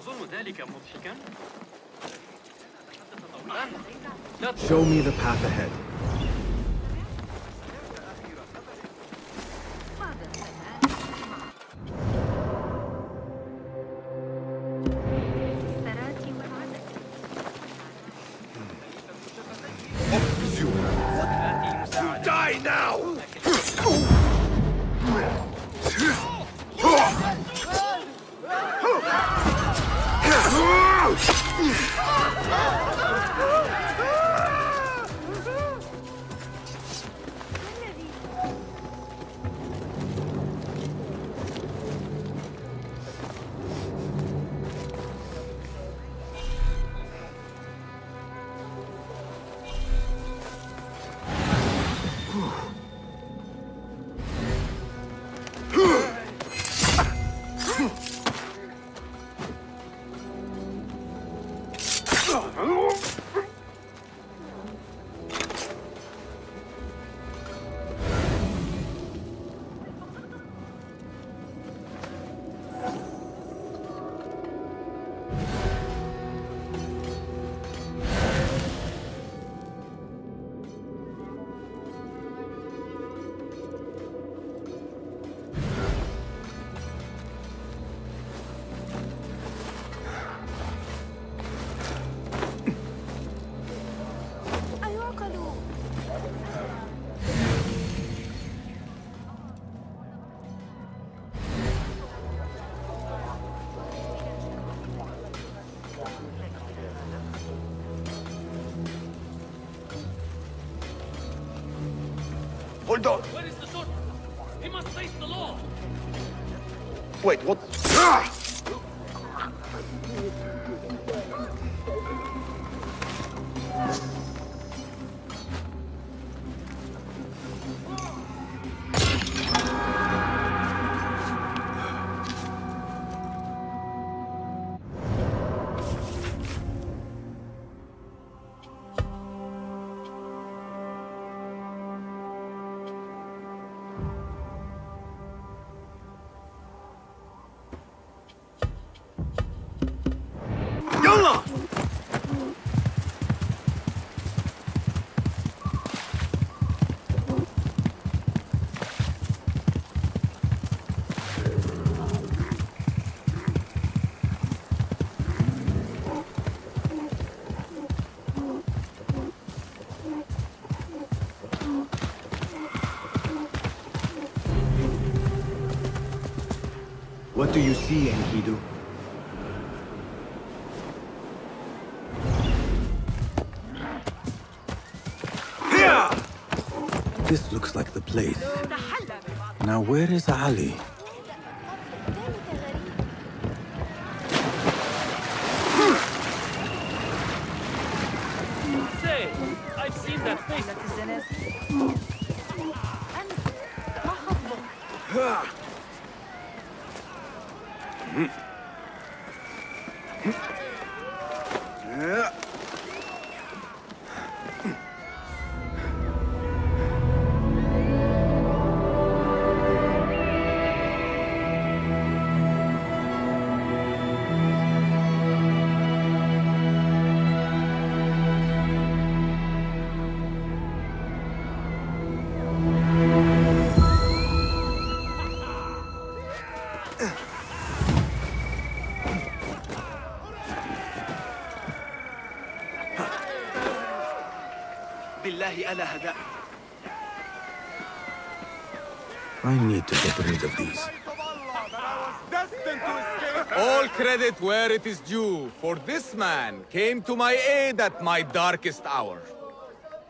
أتظن ذلك مضحكا؟ Show me the path ahead. Die now! Hold on. Where is the sword? He must face the law! Wait, what? Yalla! What do you see, Enkidu? This looks like the place. Now where is Ali? Say, I've seen that face. بالله ألا هدأت. I need to get rid of these. All credit where it is due, for this man came to my aid at my darkest hour.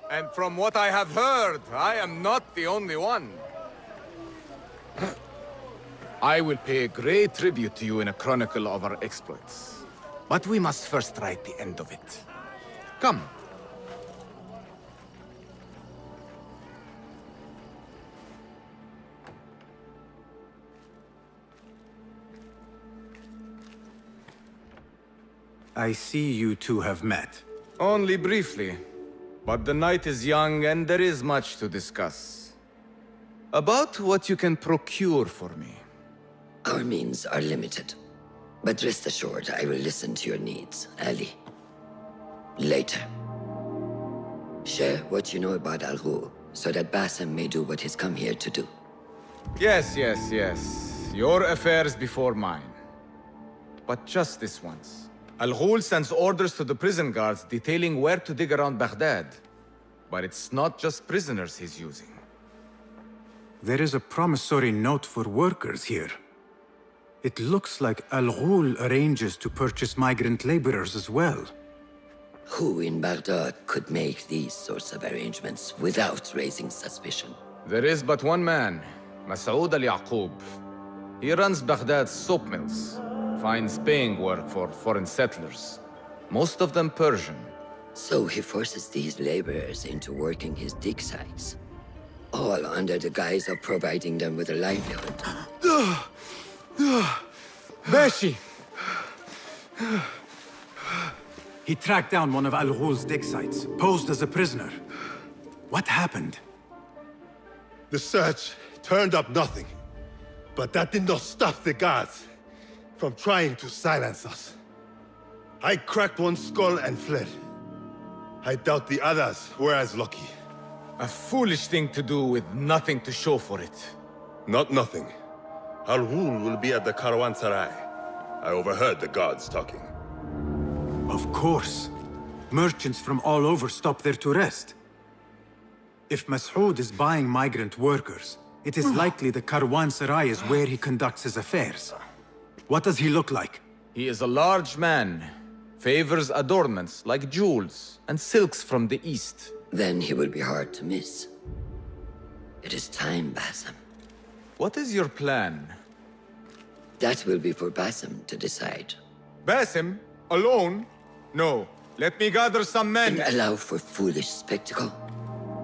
And from what I have heard, I am not the only one. I will pay great tribute to you in a chronicle of our exploits. But we must first write the end of it. Come. I see you two have met. Only briefly. But the night is young and there is much to discuss. About what you can procure for me. Our means are limited. But rest assured, I will listen to your needs, Ali. Later. Share what you know about Al Ghul, so that Bassem may do what he's come here to do. Yes. Your affairs before mine. But just this once. Al Ghul sends orders to the prison guards detailing where to dig around Baghdad. But it's not just prisoners he's using. There is a promissory note for workers here. It looks like Al Ghul arranges to purchase migrant laborers as well. Who in Baghdad could make these sorts of arrangements without raising suspicion? There is but one man, Masoud al-Yaqub. He runs Baghdad's soap mills, finds paying work for foreign settlers, most of them Persian. So he forces these laborers into working his dig sites, all under the guise of providing them with a livelihood. Bashi! He tracked down one of Al Ghul's dig sites, posed as a prisoner. What happened? The search turned up nothing. But that did not stop the guards from trying to silence us. I cracked one skull and fled. I doubt the others were as lucky. A foolish thing to do with nothing to show for it. Not nothing. Al Ghul will be at the Caravanserai. I overheard the guards talking. Of course. Merchants from all over stop there to rest. If Masoud is buying migrant workers, it is likely the Caravanserai is where he conducts his affairs. What does he look like? He is a large man, favors adornments like jewels and silks from the east. Then he will be hard to miss. It is time, Bassem. What is your plan? That will be for Bassem to decide. Basim? Alone? No. Let me gather some men. And allow for foolish spectacle.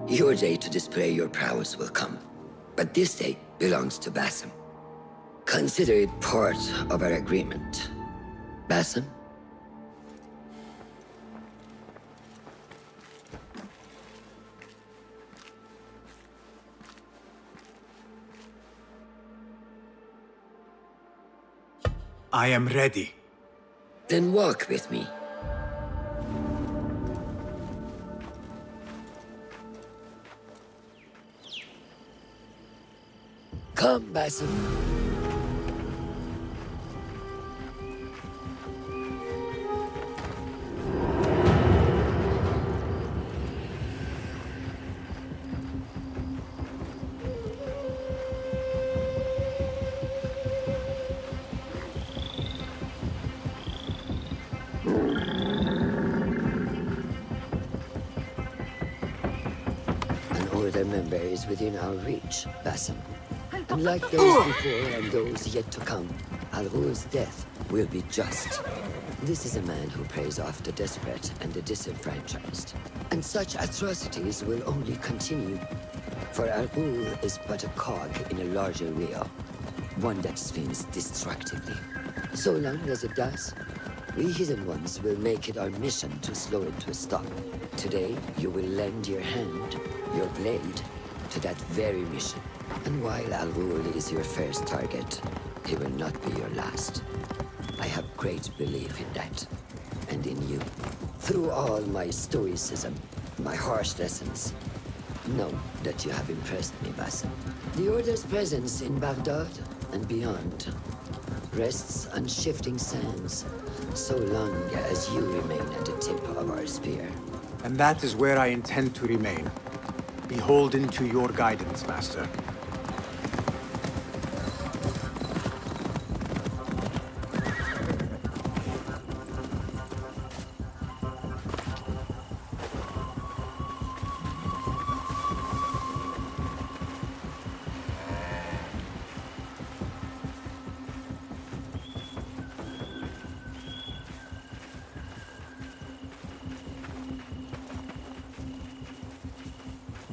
Your day to display your prowess will come. But this day belongs to Bassem. Consider it part of our agreement. Bassem? I am ready. Then walk with me. Come, Bassem. An order member is within our reach, Bassem. Unlike those before and those yet to come, Al Ghul's death will be just. This is a man who preys off the desperate and the disenfranchised. And such atrocities will only continue. For Al Ghul is but a cog in a larger wheel, one that spins destructively. So long as it does, we Hidden Ones will make it our mission to slow it to a stop. Today, you will lend your hand, your blade, to that very mission. And while Al Ghul is your first target, he will not be your last. I have great belief in that, and in you. Through all my stoicism, my harsh lessons, know that you have impressed me, Bassem. The Order's presence in Baghdad and beyond rests on shifting sands, so long as you remain at the tip of our spear. And that is where I intend to remain. Beholden to your guidance, Master.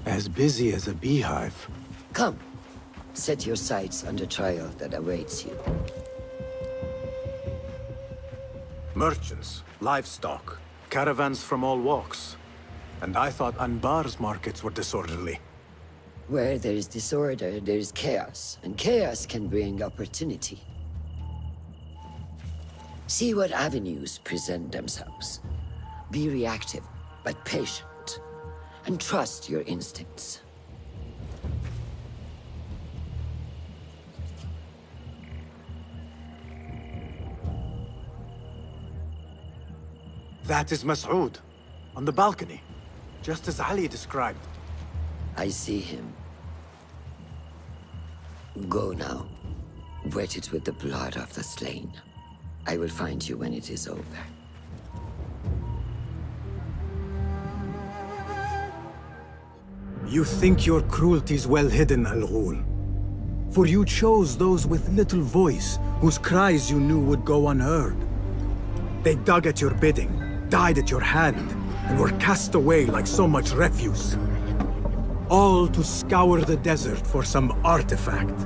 As busy as a beehive. Come, set your sights on the trial that awaits you. Merchants, livestock, caravans from all walks. And I thought Anbar's markets were disorderly. Where there is disorder, there is chaos, and chaos can bring opportunity. See what avenues present themselves. Be reactive, but patient. And trust your instincts. That is Mas'ud, on the balcony, just as Ali described. I see him. Go now. Wet it with the blood of the slain. I will find you when it is over. You think your cruelty's well hidden, Al-Ghul. For you chose those with little voice, whose cries you knew would go unheard. They dug at your bidding, died at your hand, and were cast away like so much refuse. All to scour the desert for some artifact.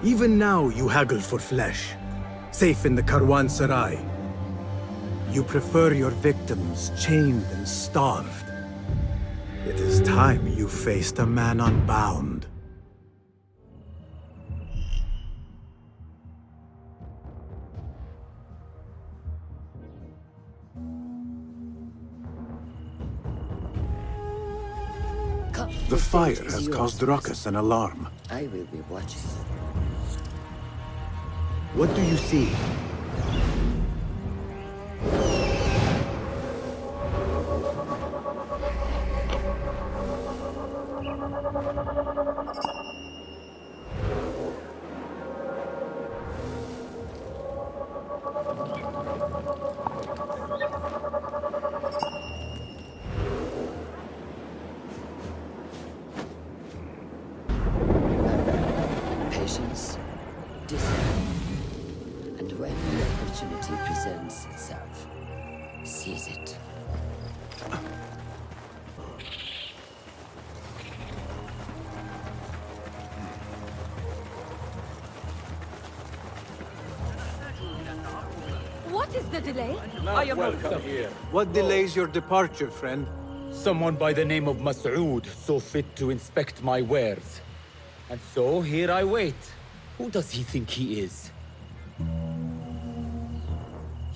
Even now you haggle for flesh, safe in the Caravanserai. You prefer your victims chained and starved. It is time you faced a man unbound. The fire has caused ruckus and alarm. I will be watching. What do you see? Patience, discipline, and when the opportunity presents itself, seize it. What is the delay? I am welcome here. What delays your departure, friend? Someone by the name of Mas'ud saw fit to inspect my wares. And so here I wait. Who does he think he is?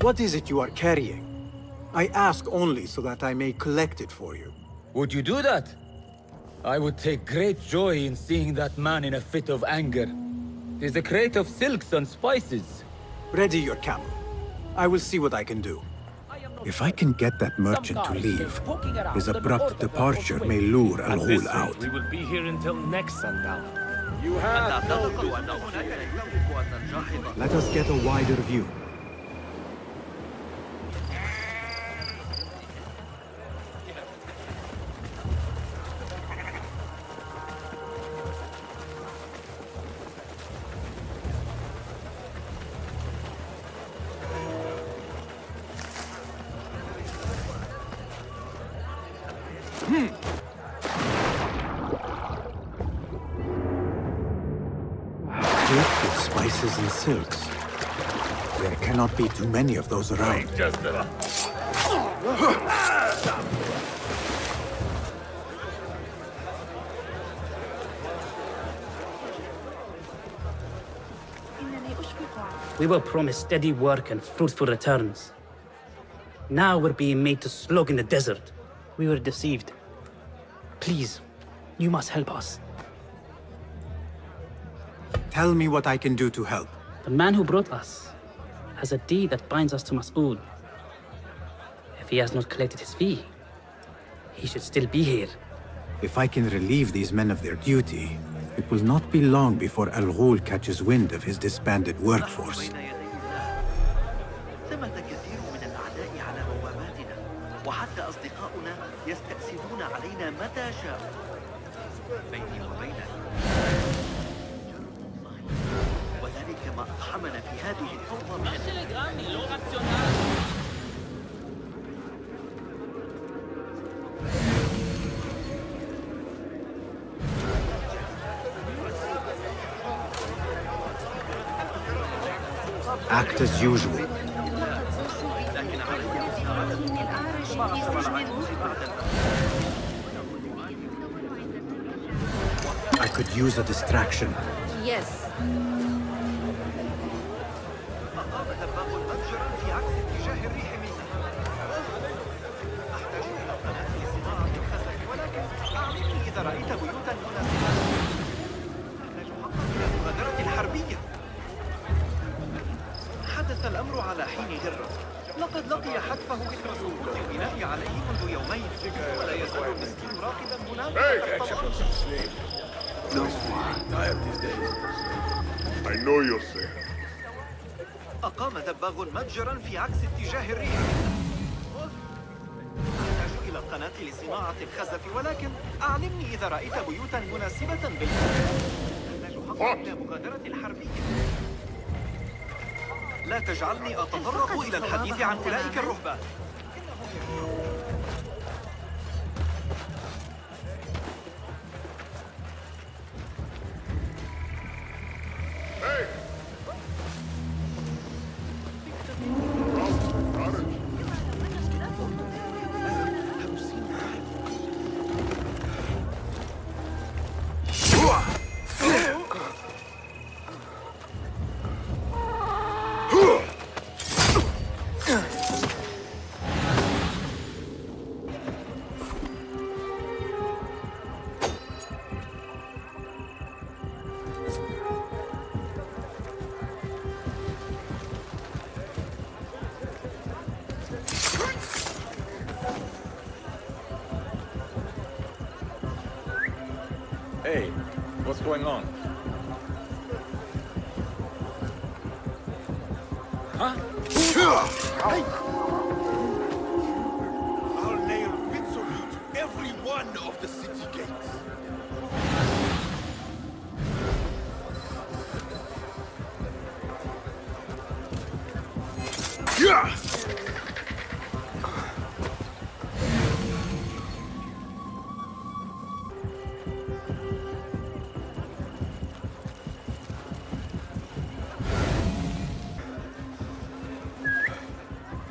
What is it you are carrying? I ask only so that I may collect it for you. Would you do that? I would take great joy in seeing that man in a fit of anger. It is a crate of silks and spices. Ready your camel. I will see what I can do. If I can get that merchant to leave, his abrupt departure may lure Al-Ghul out. We will be here until next sundown. You have no Let us get a wider view. Cake with spices and silks. There cannot be too many of those around. We were promised steady work and fruitful returns. Now we're being made to slog in the desert. We were deceived. Please, you must help us. Tell me what I can do to help. The man who brought us has a deed that binds us to Mas'ud. If he has not collected his fee, he should still be here. If I can relieve these men of their duty, it will not be long before Al-Ghul catches wind of his disbanded workforce. ثمة كثير من الأعداء على بواباتنا وحتى أصدقاؤنا يستأسدون علينا متى شاءوا بيني وبينك وذلك ما أقحمنا في هذه الفوضى من Act as usual. I could use a distraction. Yes. ليس الأمر على حين هرة. لقد لقي حتفه إثر سقوط البناء عليه منذ يومين، ولا يزال المسكين راقدا هناك. I know you're safe. أقام دباغ متجرا في عكس اتجاه الريح. أحتاج إلى القناة لصناعة الخزف، ولكن أعلمني إذا رأيت بيوتا مناسبة بالمكان. أحتاج حقا إلى مغادرة الحربية. لا تجعلني أتطرق إلى الحديث عن أولئك الرهبان. Hey, what's going on? Huh? I'll nail bits of you to every one of the city gates.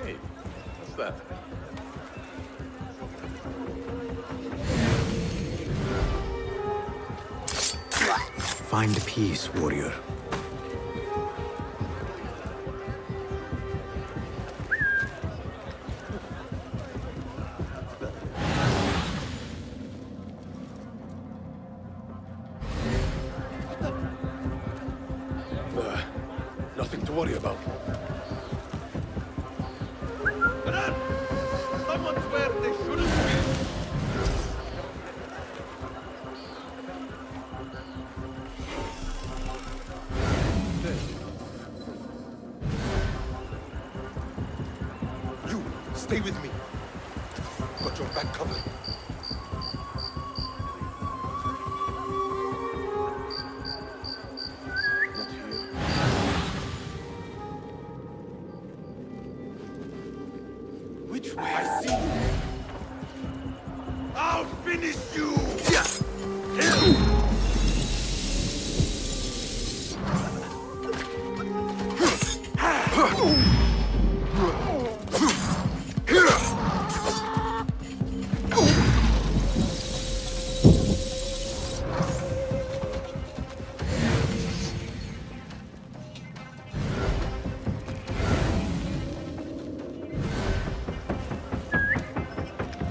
Hey, what's that? Find peace, warrior. Nothing to worry about. Someone's where they shouldn't be. You, stay with me. Got your back covered. Not here. Which way? I see you. I'll finish you!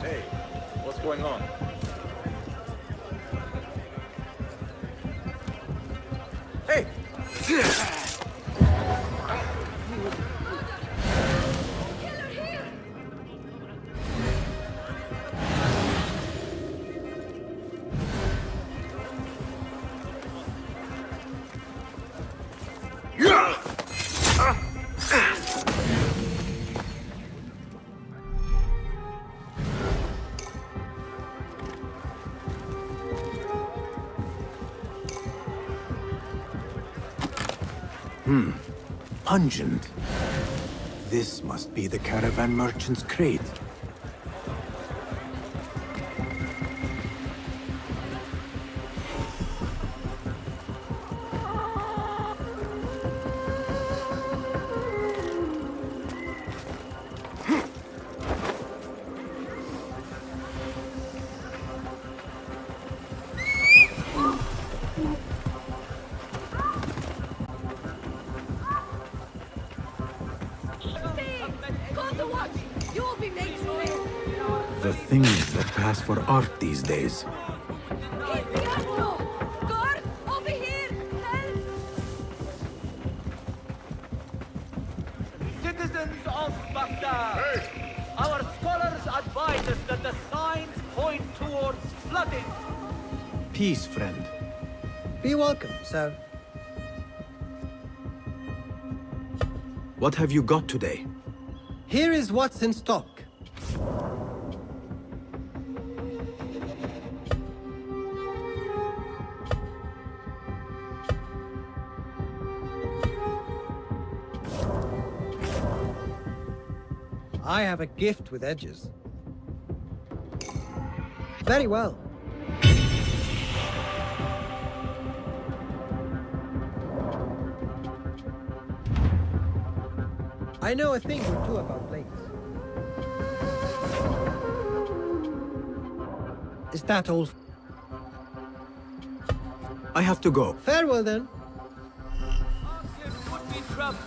Hey, what's going on? Hey! Pungent. This must be the caravan merchant's crate. The things that pass for art these days. Guard, over here! Help! Citizens of Baghdad, our scholars advise us that the signs point towards flooding. Peace, friend. Be welcome, sir. What have you got today? Here is what's in stock. I have a gift with edges. Very well. I know a thing or two about plates. Is that all? I have to go. Farewell then. Would be travelers.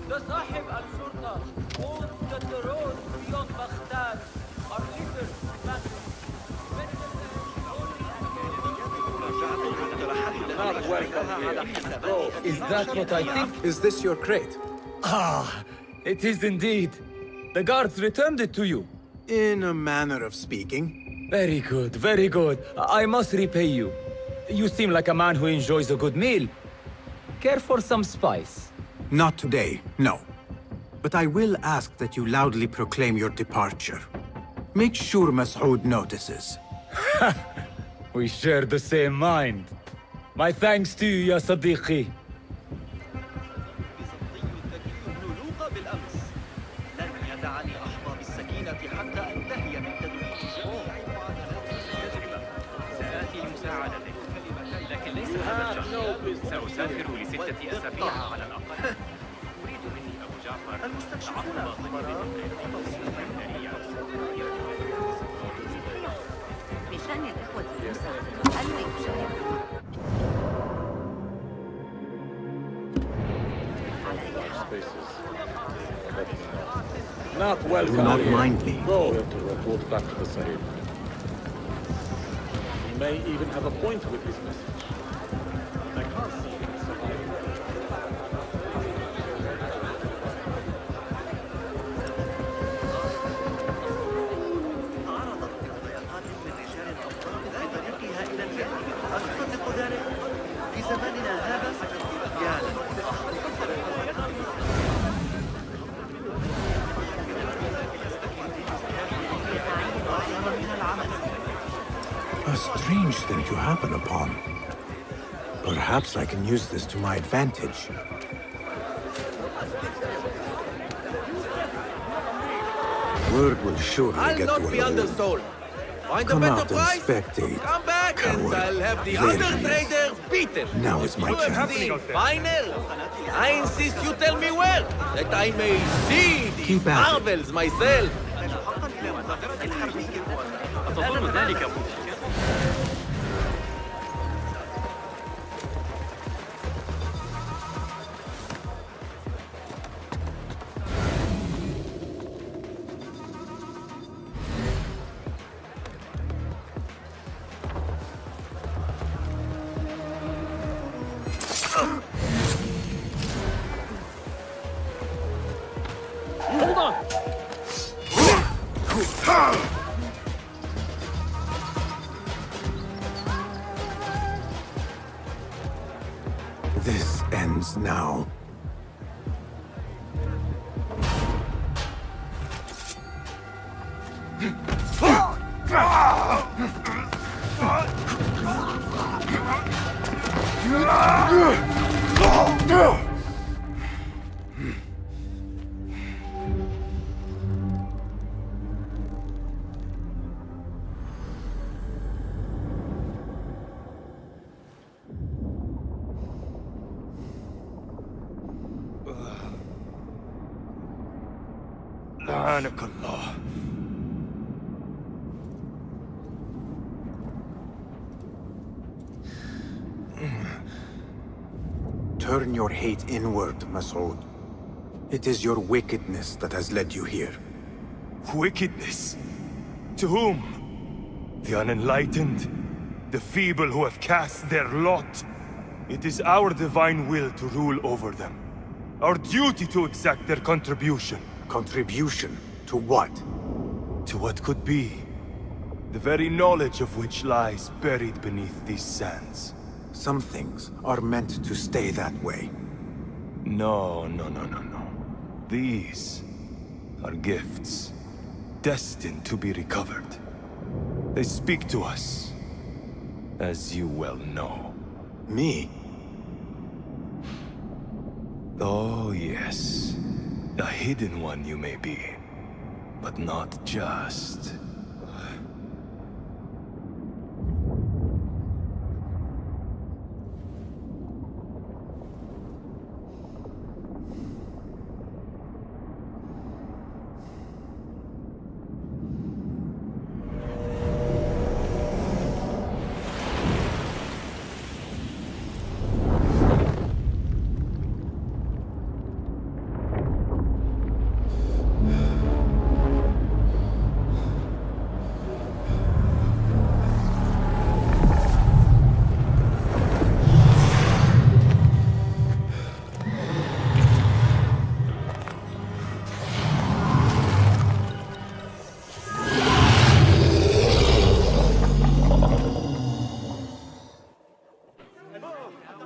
The Sahib al-Shurta warns that the roads beyond Baghdad are littered with bandits. Is that what I think? Is this your crate? Ah, it is indeed. The guards returned it to you. In a manner of speaking. Very good, very good. I must repay you. You seem like a man who enjoys a good meal. Care for some spice? Not today, no. But I will ask that you loudly proclaim your departure. Make sure Mas'ud notices. We share the same mind. My thanks to you, ya Sadiqi. سأسافر ل6 أسابيع على الأقل. أريد مني أبو جعفر المستكشفون بشأن الإخوة المساعدة ألا يشاهدون على أي حال Not welcome. Do not mind me. Go to report back to the Sahib. He may even have a point with his message. I can't see him surviving. تعرضت اضطهادات من رجال الأبطال في طريقها إلى الجنة. أتصدق ذلك؟ في زماننا هذا؟ يا A strange thing to happen upon. Perhaps I can use this to my advantage. Word will surely get to a undersold. Find Come out and spectate. Come back Coward. I'll have the There other he is. traders beaten. Now is my You have chance. seen final. I insist you tell me where, that I may see these Keep at it. marvels myself. أتظن ذلك Hold on! This ends now. لعنك الله. Turn your hate inward, Mas'ud. It is your wickedness that has led you here. Wickedness? To whom? The unenlightened? The feeble who have cast their lot? It is our divine will to rule over them. Our duty to exact their contribution. Contribution to what? To what could be. The very knowledge of which lies buried beneath these sands. Some things are meant to stay that way. No. These are gifts, destined to be recovered. They speak to us, as you well know. Me? Oh, yes. A hidden one you may be, but not just.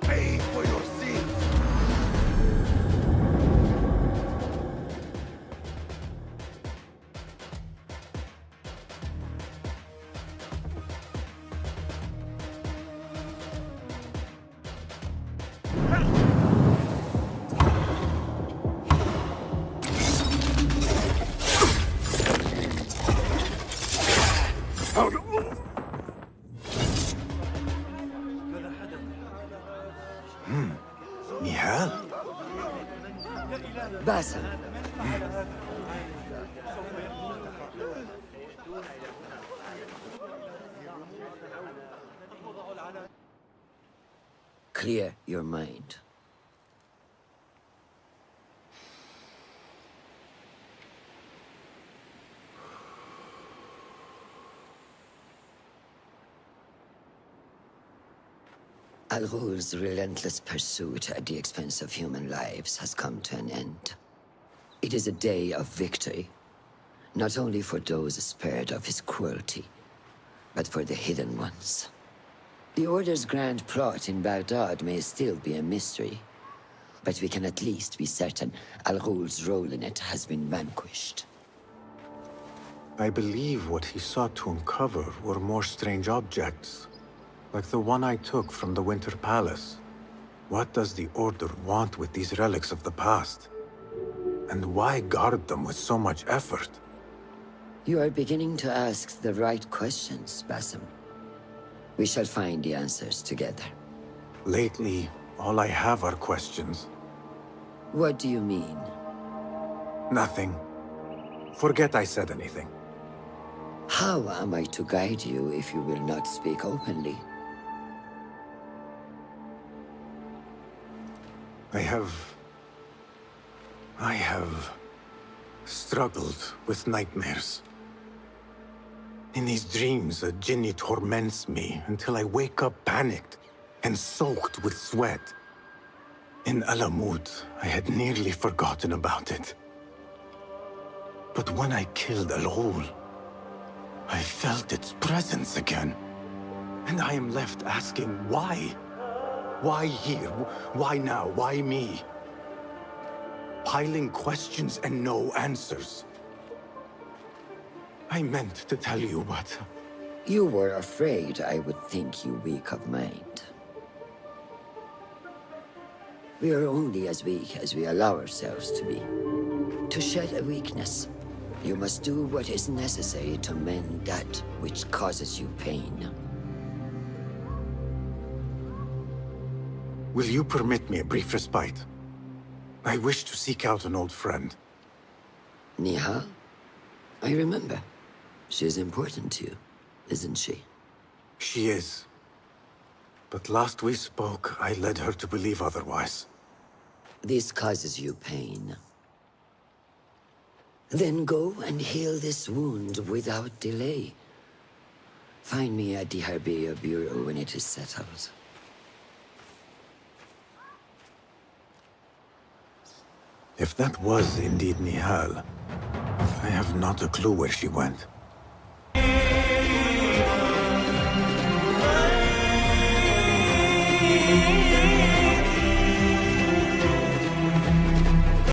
Pay for your sins! Nihal? Basim. Clear your mind. Al-Ghul's relentless pursuit at the expense of human lives has come to an end. It is a day of victory, not only for those spared of his cruelty, but for the hidden ones. The Order's grand plot in Baghdad may still be a mystery, but we can at least be certain Al-Ghul's role in it has been vanquished. I believe what he sought to uncover were more strange objects, like the one I took from the Winter Palace. What does the Order want with these relics of the past? And why guard them with so much effort? You are beginning to ask the right questions, Basim. We shall find the answers together. Lately, all I have are questions. What do you mean? Nothing. Forget I said anything. How am I to guide you if you will not speak openly? I have struggled with nightmares. In these dreams, a jinni torments me until I wake up panicked and soaked with sweat. In Alamut, I had nearly forgotten about it. But when I killed Al-Ghul, I felt its presence again. And I am left asking why? Why here? Why now? Why me? Piling questions and no answers. I meant to tell you, but... You were afraid I would think you weak of mind. We are only as weak as we allow ourselves to be. To shed a weakness, you must do what is necessary to mend that which causes you pain. Will you permit me a brief respite? I wish to seek out an old friend. Nihal? I remember. She is important to you, isn't she? She is. But last we spoke, I led her to believe otherwise. This causes you pain. Then go and heal this wound without delay. Find me at the Harbiya Bureau when it is settled. If that was indeed Nihal, I have not a clue where she went. Yeah.